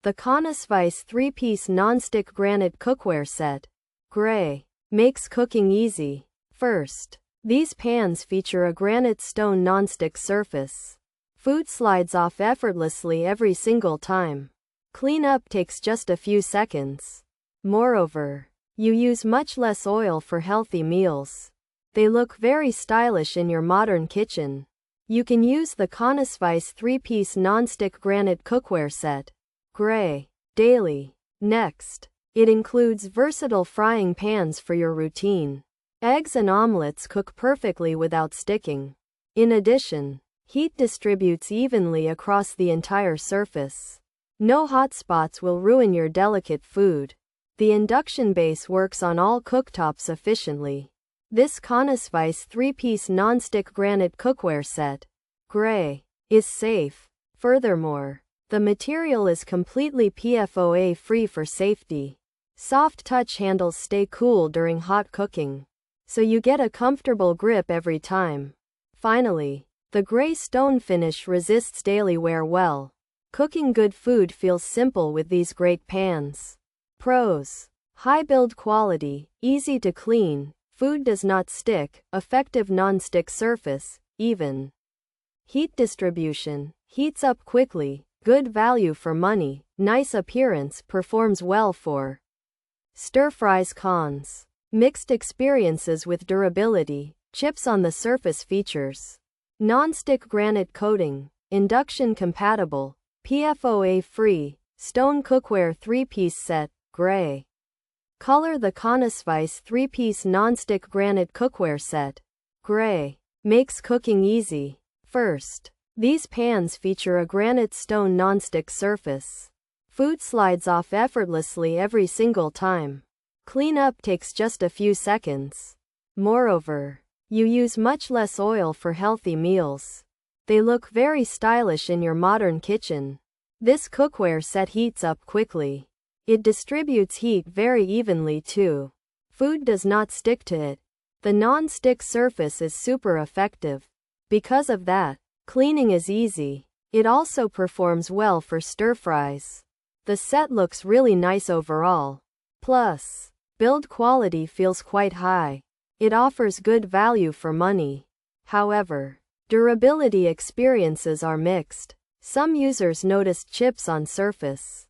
The Caannasweis 3-piece Nonstick Granite Cookware Set. Gray. Makes cooking easy. First, these pans feature a granite stone nonstick surface. Food slides off effortlessly every single time. Cleanup takes just a few seconds. Moreover, you use much less oil for healthy meals. They look very stylish in your modern kitchen. You can use the Caannasweis 3-piece Nonstick Granite Cookware Set. Gray. Daily. Next, it includes versatile frying pans for your routine. Eggs and omelettes cook perfectly without sticking. In addition, heat distributes evenly across the entire surface. No hot spots will ruin your delicate food. The induction base works on all cooktops efficiently. This Caannasweis 3-piece Nonstick Granite Cookware Set. Gray. Is safe. Furthermore, the material is completely PFOA free for safety. Soft touch handles stay cool during hot cooking, so you get a comfortable grip every time. Finally, the gray stone finish resists daily wear well. Cooking good food feels simple with these great pans. Pros: high build quality, easy to clean, food does not stick, effective non-stick surface, even heat distribution, heats up quickly, good value for money, nice appearance, performs well for stir fries. Cons: mixed experiences with durability, chips on the surface. Features: non-stick granite coating, induction compatible, PFOA free, stone cookware 3-piece set. Gray. Color: the Caannasweis 3-piece Nonstick Granite Cookware Set. Gray. Makes cooking easy. First, these pans feature a granite stone nonstick surface. Food slides off effortlessly every single time. Cleanup takes just a few seconds. Moreover, you use much less oil for healthy meals. They look very stylish in your modern kitchen. This cookware set heats up quickly. It distributes heat very evenly too. Food does not stick to it. The non-stick surface is super effective. Because of that, cleaning is easy. It also performs well for stir fries. The set looks really nice overall. Plus, build quality feels quite high. It offers good value for money. However, durability experiences are mixed. Some users noticed chips on surface.